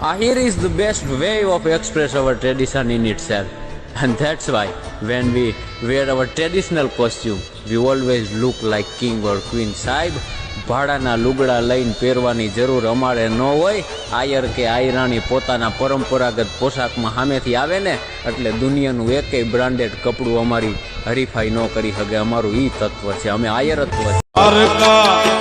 Here is the best way of express our tradition in itself. And that's why when we wear our traditional costume, we always look like king or queen. સાહેબ ભાડાના લુગડા લઈને પહેરવાની જરૂર અમારે ન હોય. આયર કે આયરાણી પોતાના પરંપરાગત પોશાકમાં સામેથી આવે ને એટલે દુનિયાનું એકેય બ્રાન્ડેડ કપડું અમારી હરીફાઈ ન કરી શકે. અમારું ઈ તત્વ છે, અમે આયરત્વ છે.